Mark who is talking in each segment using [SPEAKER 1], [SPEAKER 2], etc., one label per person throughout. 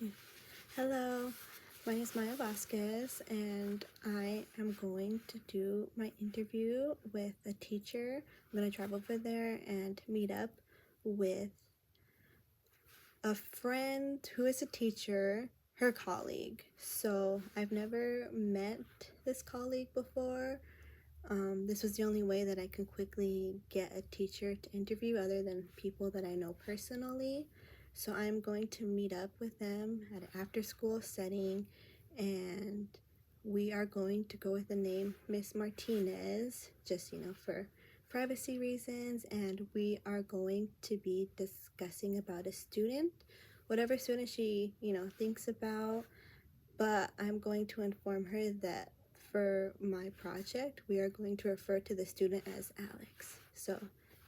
[SPEAKER 1] Okay. Hello, my name is Maya Vasquez, and I am going to do my interview with a teacher. I'm going to drive over there and meet up with a friend who is a teacher, her colleague. So I've never met this colleague before. This was the only way that I could quickly get a teacher to interview other than people that I know personally. So I'm going to meet up with them at an after school setting, and we are going to go with the name Miss Martinez, just for privacy reasons, and we are going to be discussing about a student, whatever student she thinks about. But I'm going to inform her that for my project, we are going to refer to the student as Alex. So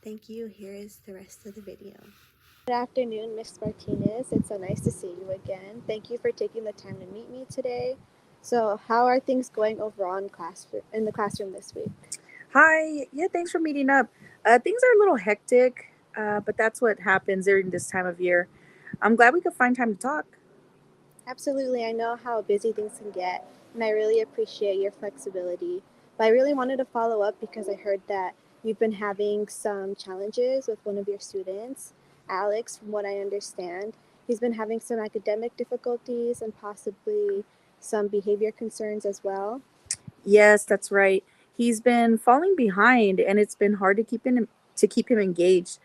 [SPEAKER 1] thank you. Here is the rest of the video. Good afternoon, Miss Martinez. It's so nice to see you again. Thank you for taking the time to meet me today. So how are things going overall in the classroom this week?
[SPEAKER 2] Hi. Yeah, thanks for meeting up. Things are a little hectic, but that's what happens during this time of year. I'm glad we could find time to talk.
[SPEAKER 1] Absolutely. I know how busy things can get, and I really appreciate your flexibility. But I really wanted to follow up because I heard that you've been having some challenges with one of your students, Alex, from what I understand. He's been having some academic difficulties and possibly some behavior concerns as well.
[SPEAKER 2] Yes, that's right. He's been falling behind, and it's been hard to keep him engaged,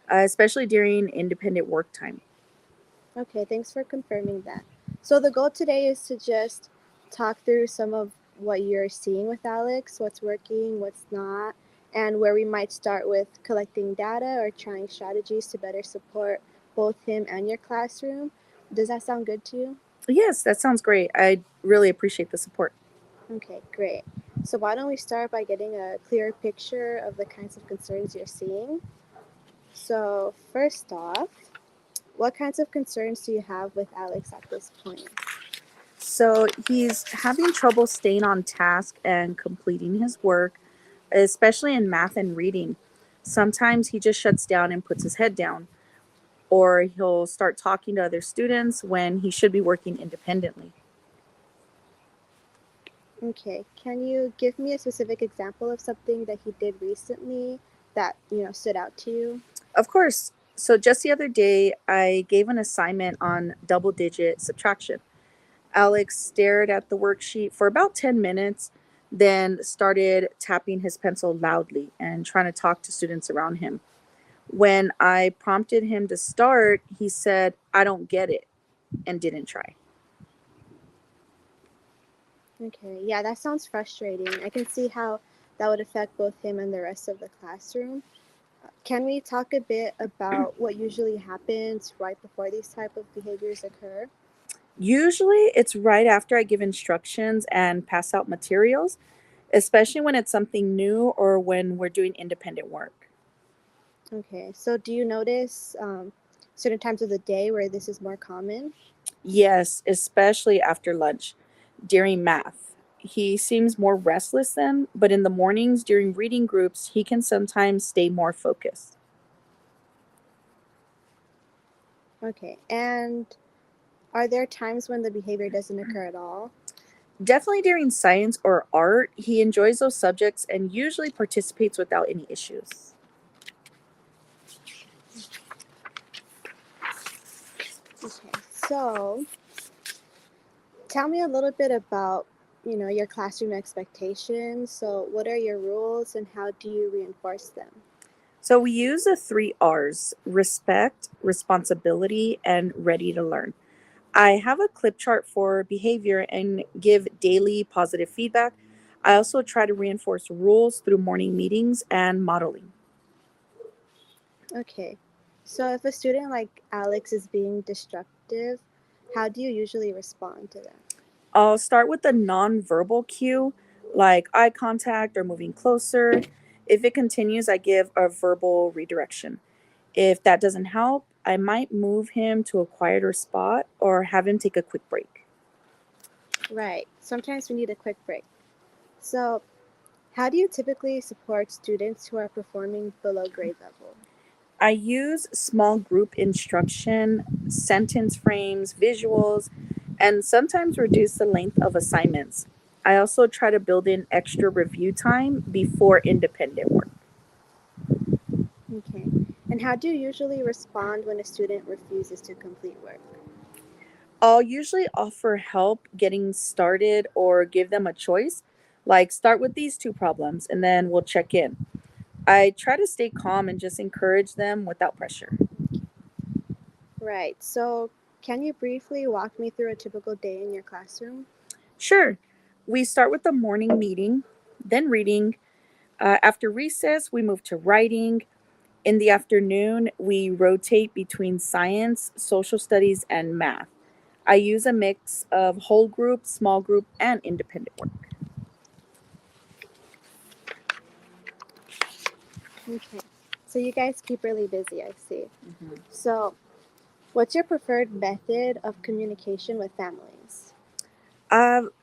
[SPEAKER 2] especially during independent work time.
[SPEAKER 1] Okay, thanks for confirming that. So the goal today is to just talk through some of what you're seeing with Alex, what's working, what's not, and where we might start with collecting data or trying strategies to better support both him and your classroom. Does that sound good to you?
[SPEAKER 2] Yes, that sounds great. I really appreciate the support.
[SPEAKER 1] Okay, great. So why don't we start by getting a clearer picture of the kinds of concerns you're seeing? So first off, what kinds of concerns do you have with Alex at this point?
[SPEAKER 2] So he's having trouble staying on task and completing his work, especially in math and reading. Sometimes he just shuts down and puts his head down, or he'll start talking to other students when he should be working independently.
[SPEAKER 1] Okay, can you give me a specific example of something that he did recently that, stood out to you?
[SPEAKER 2] Of course, so just the other day, I gave an assignment on double digit subtraction. Alex stared at the worksheet for about 10 minutes, then started tapping his pencil loudly and trying to talk to students around him. When I prompted him to start, he said, "I don't get it," and didn't try.
[SPEAKER 1] Okay, yeah, that sounds frustrating. I can see how that would affect both him and the rest of the classroom. Can we talk a bit about what usually happens right before these type of behaviors occur?
[SPEAKER 2] Usually, it's right after I give instructions and pass out materials, especially when it's something new or when we're doing independent work.
[SPEAKER 1] Okay, so do you notice certain times of the day where this is more common?
[SPEAKER 2] Yes, especially after lunch during math. He seems more restless then, but in the mornings during reading groups, he can sometimes stay more focused.
[SPEAKER 1] Okay, and are there times when the behavior doesn't occur at all?
[SPEAKER 2] Definitely during science or art, he enjoys those subjects and usually participates without any issues.
[SPEAKER 1] Okay, so tell me a little bit about, your classroom expectations. So what are your rules and how do you reinforce them?
[SPEAKER 2] So we use the three R's: respect, responsibility, and ready to learn. I have a clip chart for behavior and give daily positive feedback. I also try to reinforce rules through morning meetings and modeling.
[SPEAKER 1] Okay, so if a student like Alex is being destructive, how do you usually respond to them?
[SPEAKER 2] I'll start with a nonverbal cue like eye contact or moving closer. If it continues, I give a verbal redirection. If that doesn't help, I might move him to a quieter spot or have him take a quick break.
[SPEAKER 1] Right, sometimes we need a quick break. So how do you typically support students who are performing below grade level?
[SPEAKER 2] I use small group instruction, sentence frames, visuals, and sometimes reduce the length of assignments. I also try to build in extra review time before independent work.
[SPEAKER 1] Okay. And how do you usually respond when a student refuses to complete work?
[SPEAKER 2] I'll usually offer help getting started or give them a choice, like start with these two problems and then we'll check in. I try to stay calm and just encourage them without pressure.
[SPEAKER 1] Right. So, can you briefly walk me through a typical day in your classroom?
[SPEAKER 2] Sure, we start with the morning meeting, then reading. After recess, we move to writing. In the afternoon, we rotate between science, social studies, and math. I use a mix of whole group, small group, and independent work.
[SPEAKER 1] Okay. So, you guys keep really busy, I see.
[SPEAKER 2] Mhm.
[SPEAKER 1] So, what's your preferred method of communication with families?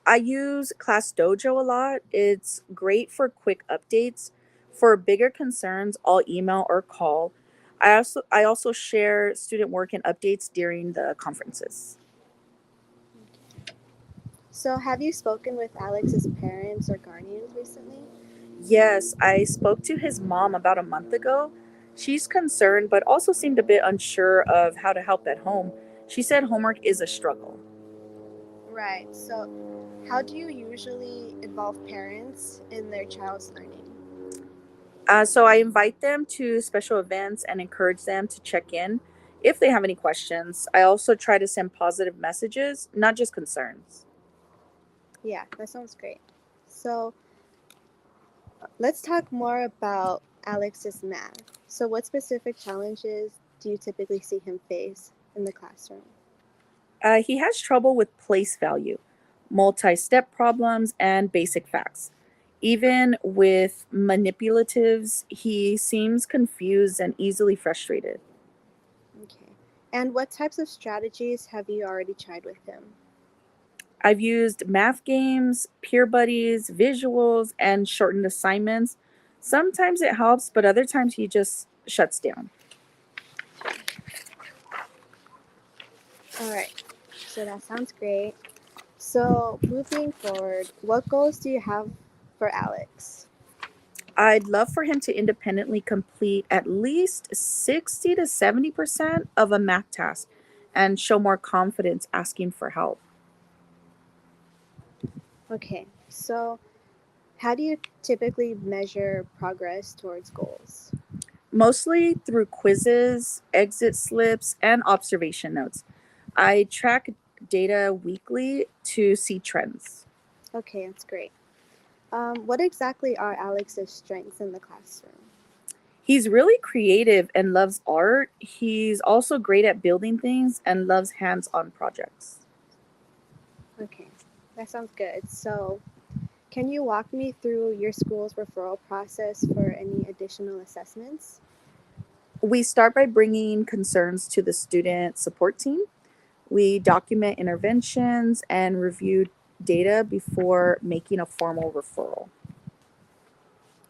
[SPEAKER 2] I use Class Dojo a lot. It's great for quick updates. For bigger concerns, I'll email or call. I also share student work and updates during the conferences.
[SPEAKER 1] So, have you spoken with Alex's parents or guardians recently?
[SPEAKER 2] Yes, I spoke to his mom about a month ago. She's concerned, but also seemed a bit unsure of how to help at home. She said homework is a struggle.
[SPEAKER 1] Right. So, how do you usually involve parents in their child's learning?
[SPEAKER 2] So I invite them to special events and encourage them to check in if they have any questions. I also try to send positive messages, not just concerns.
[SPEAKER 1] Yeah, that sounds great. So, let's talk more about Alex's math. So, what specific challenges do you typically see him face in the classroom?
[SPEAKER 2] He has trouble with place value, multi step problems, and basic facts. Even with manipulatives, he seems confused and easily frustrated.
[SPEAKER 1] Okay. And what types of strategies have you already tried with him?
[SPEAKER 2] I've used math games, peer buddies, visuals, and shortened assignments. Sometimes it helps, but other times he just shuts down.
[SPEAKER 1] All right. So, that sounds great. So, moving forward, what goals do you have for Alex?
[SPEAKER 2] I'd love for him to independently complete at least 60 to 70% of a math task and show more confidence asking for help.
[SPEAKER 1] Okay. So, how do you typically measure progress towards goals?
[SPEAKER 2] Mostly through quizzes, exit slips, and observation notes. I track data weekly to see trends.
[SPEAKER 1] Okay, that's great. What exactly are Alex's strengths in the classroom?
[SPEAKER 2] He's really creative and loves art. He's also great at building things and loves hands on projects.
[SPEAKER 1] Okay, that sounds good. So, can you walk me through your school's referral process for any additional assessments?
[SPEAKER 2] We start by bringing concerns to the student support team. We document interventions and review data before making a formal referral.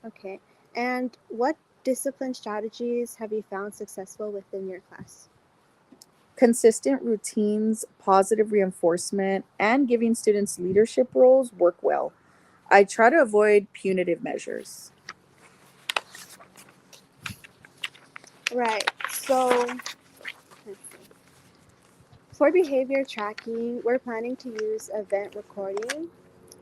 [SPEAKER 1] Okay, and what discipline strategies have you found successful within your class?
[SPEAKER 2] Consistent routines, positive reinforcement, and giving students leadership roles work well. I try to avoid punitive measures.
[SPEAKER 1] Right, so let's see. For behavior tracking, we're planning to use event recording.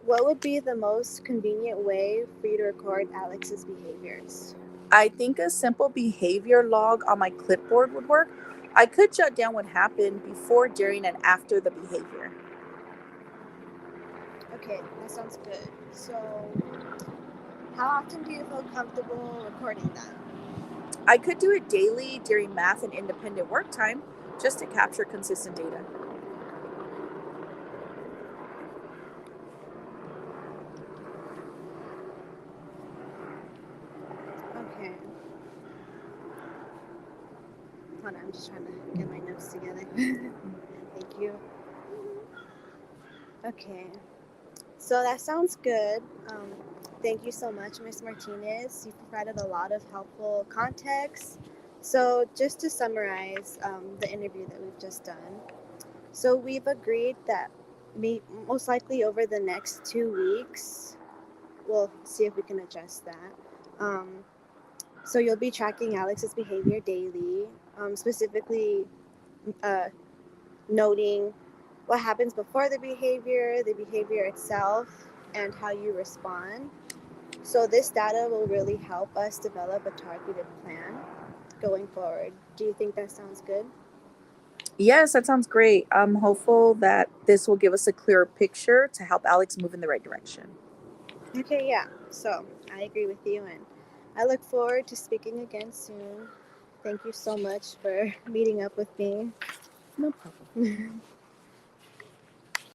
[SPEAKER 1] What would be the most convenient way for you to record Alex's behaviors?
[SPEAKER 2] I think a simple behavior log on my clipboard would work. I could jot down what happened before, during, and after the behavior.
[SPEAKER 1] Okay, that sounds good. So, how often do you feel comfortable recording them?
[SPEAKER 2] I could do it daily during math and independent work time just to capture consistent data.
[SPEAKER 1] Okay, hold on, I'm just trying to get my notes together. Thank you. Okay, so that sounds good. Thank you so much, Miss Martinez. You provided a lot of helpful context So, just to summarize the interview that we've just done, so we've agreed that most likely over the next 2 weeks, we'll see if we can adjust that. Um, so, you'll be tracking Alex's behavior daily, specifically uh, noting what happens before the behavior itself, and how you respond. So, this data will really help us develop a targeted plan going forward. Do you think that sounds good?
[SPEAKER 2] Yes, that sounds great. I'm hopeful that this will give us a clearer picture to help Alex move in the right direction.
[SPEAKER 1] Okay, yeah. So, I agree with you, and I look forward to speaking again soon. Thank you so much for meeting up with me.
[SPEAKER 2] No problem.